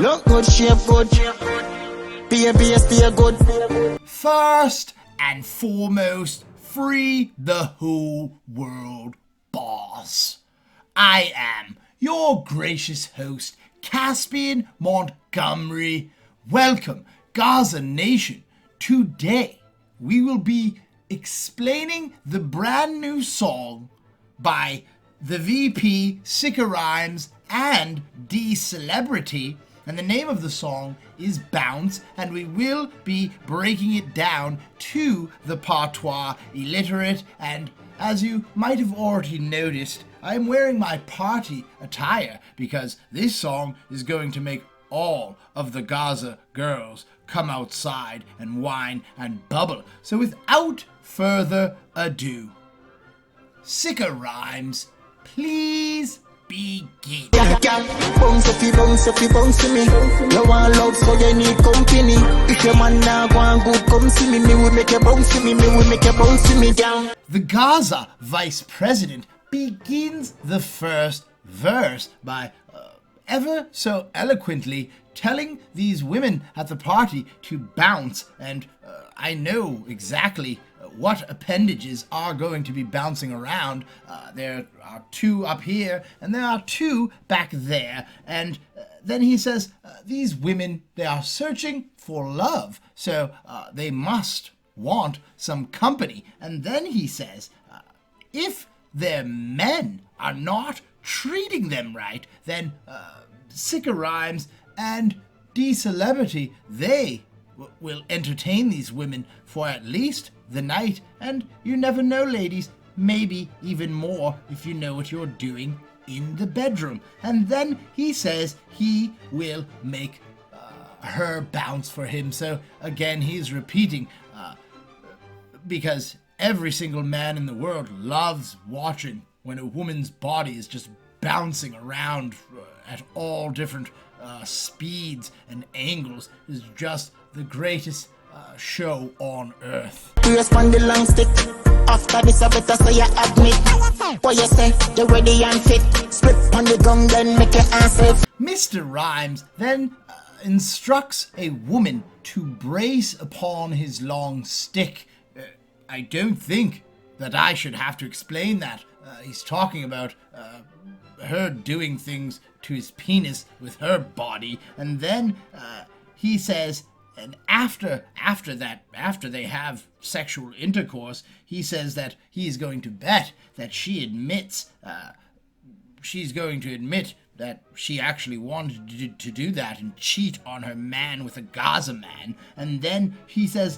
Look good, shape good. Be good. First and foremost, free the whole world, boss. I am your gracious host, Caspian Montgomery. Welcome, Gaza Nation. Today, we will be explaining the brand new song by the VP, Sikka Rymes, and DiCelebrityy. And the name of the song is Bounce, and we will be breaking it down to the patois illiterate. And as you might have already noticed, I'm wearing my party attire because this song is going to make all of the Gaza girls come outside and whine and bubble. So without further ado, Sikka Rymes, please begin. Bounce to me. No one love, so you need company. If your man now go and good, come see me. Me will make you bounce to me. Me will make you bounce to me down. The Gaza vice president begins the first verse by ever so eloquently telling these women at the party to bounce, and I know exactly what appendages are going to be bouncing around. There are two up here, and there are two back there, and then he says, these women, they are searching for love, so they must want some company. And then he says, if their men are not treating them right, then Sikka Rymes and DiCelebrityy, they will entertain these women for at least the night, and you never know, ladies, maybe even more if you know what you're doing in the bedroom. And then he says he will make her bounce for him. So again, he's repeating because every single man in the world loves watching when a woman's body is just bouncing around at all different speeds and angles. Is just the greatest show on earth. Respond the long stick. After this, I better say you admit. What you say, you're ready and fit. Split on the gong, then make your answer. Mr. Rymes then instructs a woman to brace upon his long stick. I don't think that I should have to explain that. He's talking about her doing things to his penis with her body, and then he says, and after they have sexual intercourse, he says that he is going to bet that she's going to admit that she actually wanted to do that and cheat on her man with a Gaza man. And then he says,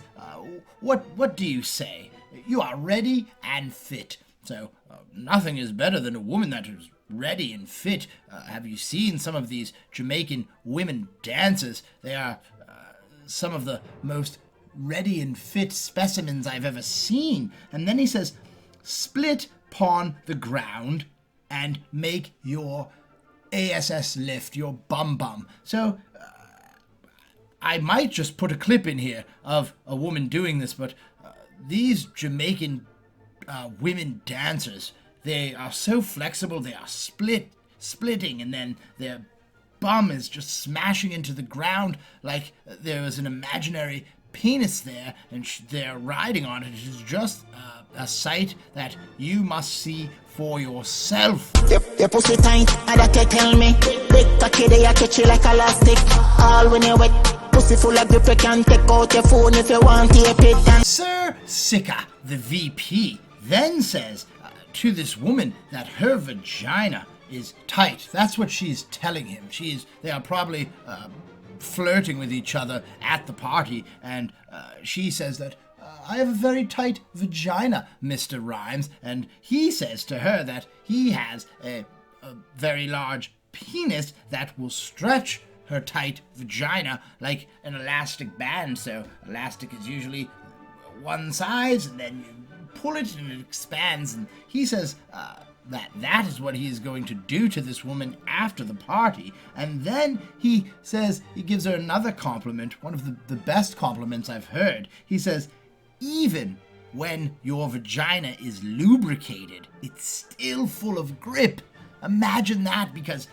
what do you say? You are ready and fit. So nothing is better than a woman that is ready and fit. Have you seen some of these Jamaican women dancers? They are some of the most ready and fit specimens I've ever seen. And then he says, split upon the ground and make your ass lift, your bum. So I might just put a clip in here of a woman doing this, but these Jamaican women dancers, they are so flexible. They are splitting, and then their bum is just smashing into the ground like there was an imaginary penis there, and they're riding on it. It is just a sight that you must see for yourself. Your pussy tight, and that can tell me. Big cocky, they catch you like elastic. All when you wet, pussy full of grip, you can take out your phone if you want to tape it down. Sir Sikka, the VP, then says to this woman that her vagina is tight. That's what she's telling him. They are probably flirting with each other at the party, and she says that I have a very tight vagina, Mr. Rymes, and he says to her that he has a very large penis that will stretch her tight vagina like an elastic band. So elastic is usually one size, and then you pull it and it expands, and he says that is what he is going to do to this woman after the party. And then he says, he gives her another compliment, one of the best compliments I've heard. He says, even when your vagina is lubricated, it's still full of grip. Imagine that, because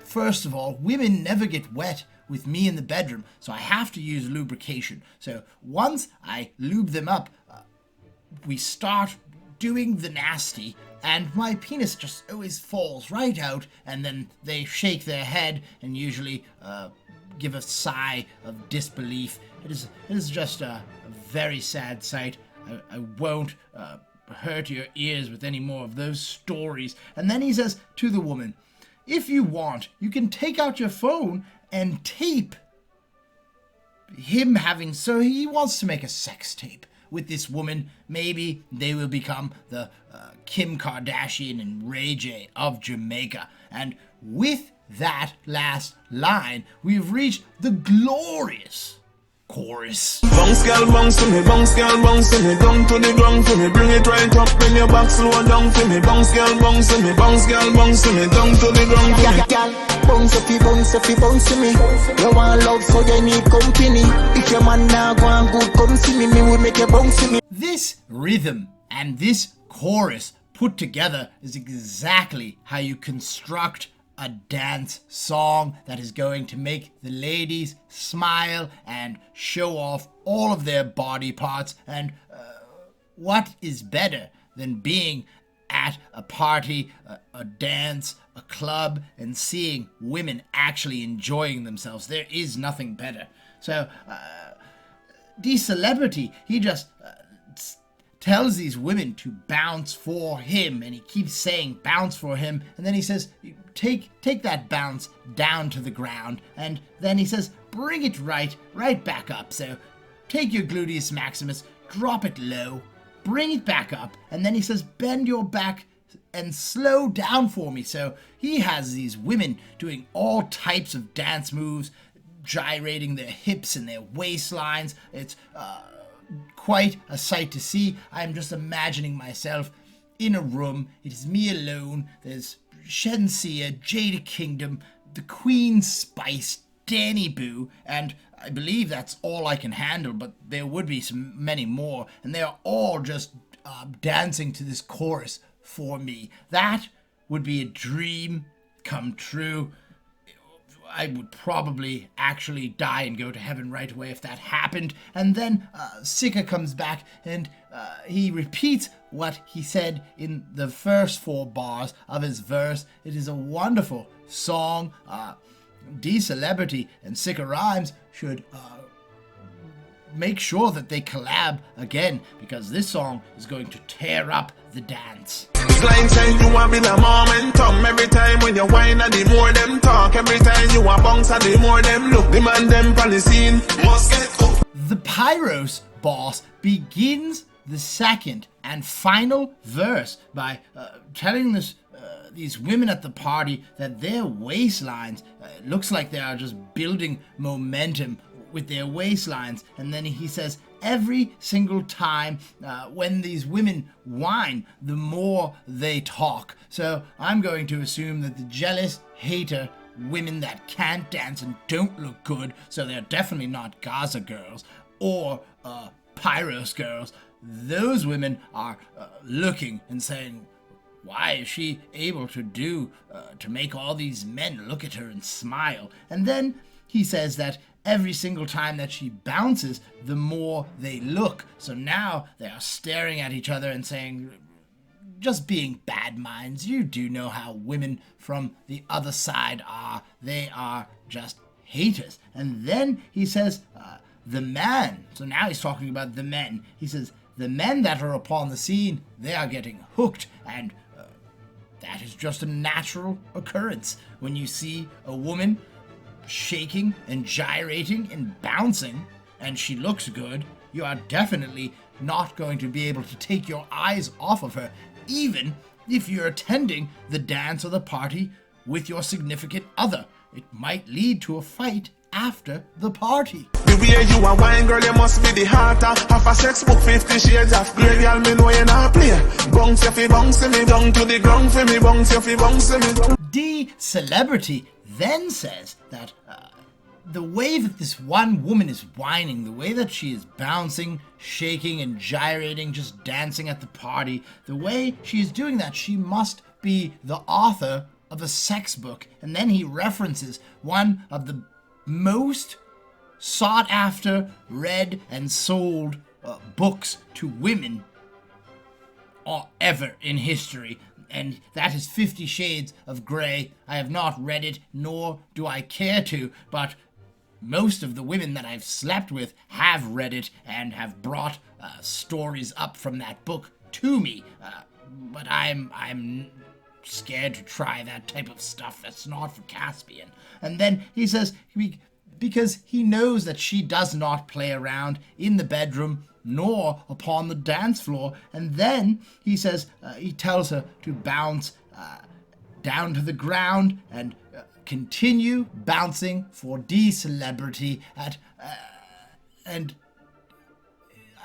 first of all, women never get wet with me in the bedroom, so I have to use lubrication. So once I lube them up, we start doing the nasty, and my penis just always falls right out, and then they shake their head and usually give a sigh of disbelief. It is just a very sad sight. I won't hurt your ears with any more of those stories. And then he says to the woman, if you want, you can take out your phone and tape him having, so he wants to make a sex tape with this woman. Maybe they will become the Kim Kardashian and Ray J of Jamaica. And with that last line, we've reached the glorious chorus. Bounce girl, bounce for me, bounce girl, bounce for me, down to the ground for me, bring it right up, bring your back slow down for me, bounce girl, bounce for me, bounce girl, bounce for me, down to the ground for me. Girl, bounce if you bounce me. You want love, so you need company. If your man now go and good, come see me will make you bounce me. This rhythm and this chorus put together is exactly how you construct a dance song that is going to make the ladies smile and show off all of their body parts. And what is better than being at a party, a dance, a club, and seeing women actually enjoying themselves? There is nothing better. So DiCelebrityy, he just tells these women to bounce for him, and he keeps saying bounce for him, and then he says take that bounce down to the ground, and then he says bring it right back up. So take your gluteus maximus, drop it low, bring it back up, and then he says bend your back and slow down for me. So he has these women doing all types of dance moves, gyrating their hips and their waistlines. It's quite a sight to see. I'm just imagining myself in a room. It is me alone. There's Shenseea, Jada Kingdom, the Queen Spice, Danny Boo, and I believe that's all I can handle, but there would be many more, and they are all just dancing to this chorus for me. That would be a dream come true. I would probably actually die and go to heaven right away if that happened. And then Sikka comes back and he repeats what he said in the first 4 bars of his verse. It is a wonderful song. DiCelebrityy and Sikka Rymes should make sure that they collab again, because this song is going to tear up the dance. Blind side, you want be the momentum. Every time when you whine, and the more them talk. Every time you want bounce, and the more them look. The man them on the scene must get up. The Pyyros Boss begins the second and final verse by telling these women at the party that their waistlines looks like they are just building momentum with their waistlines. And then he says every single time when these women whine, the more they talk. So I'm going to assume that the jealous hater women that can't dance and don't look good, so they're definitely not Gaza girls or Pyyros girls, those women are looking and saying, why is she able to do to make all these men look at her and smile? And then he says that every single time that she bounces, the more they look. So now they are staring at each other and saying, just being bad minds, you do know how women from the other side are. They are just haters. And then he says, the man. So now he's talking about the men. He says, the men that are upon the scene, they are getting hooked. And that is just a natural occurrence. When you see a woman shaking and gyrating and bouncing, and she looks good, you are definitely not going to be able to take your eyes off of her, even if you're attending the dance or the party with your significant other. It might lead to a fight after the party. The way you a wine, girl, you must be the hearter. Half a sex book, 50 shades of grey. Girl, me know you not play. Bounce your fi bounce me down to the ground for me. Bounce your fi bounce me. DiCelebrityy then says that the way that this one woman is whining, the way that she is bouncing, shaking, and gyrating, just dancing at the party, the way she is doing that, she must be the author of a sex book, and then he references one of the most sought after, read, and sold books to women ever in history, and that is 50 Shades of Grey. I have not read it, nor do I care to, but most of the women that I've slept with have read it and have brought stories up from that book to me, but I'm scared to try that type of stuff. That's not for Caspian. And then he says, because he knows that she does not play around in the bedroom nor upon the dance floor. And then he says, he tells her to bounce down to the ground and continue bouncing for DiCelebrityy and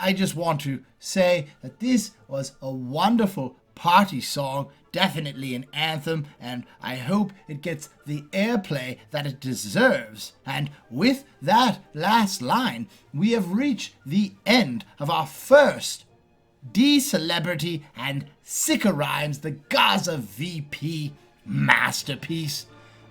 I just want to say that this was a wonderful party song, definitely an anthem, and I hope it gets the airplay that it deserves. And with that last line, we have reached the end of our first DiCelebrityy and Sikka Rymes, the Gaza VP masterpiece.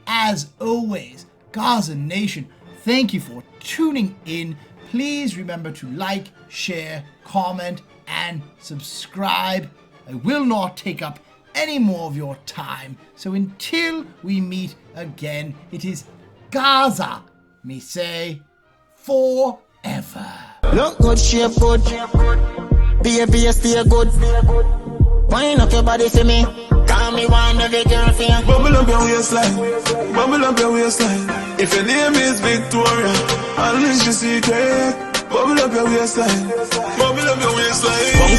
As always, Gaza Nation, thank you for tuning in. Please remember to like, share, comment, and subscribe. I will not take up any more of your time. So until we meet again, it is Gaza, me say, forever. Look good, shape good. Baby, stay good. Wind up your body for me. Call me one of your girlfriend. Bubble up your waistline, bubble up your waistline. If your name is Victoria, unleash your secret. Bubble up your waistline, bubble up your waistline.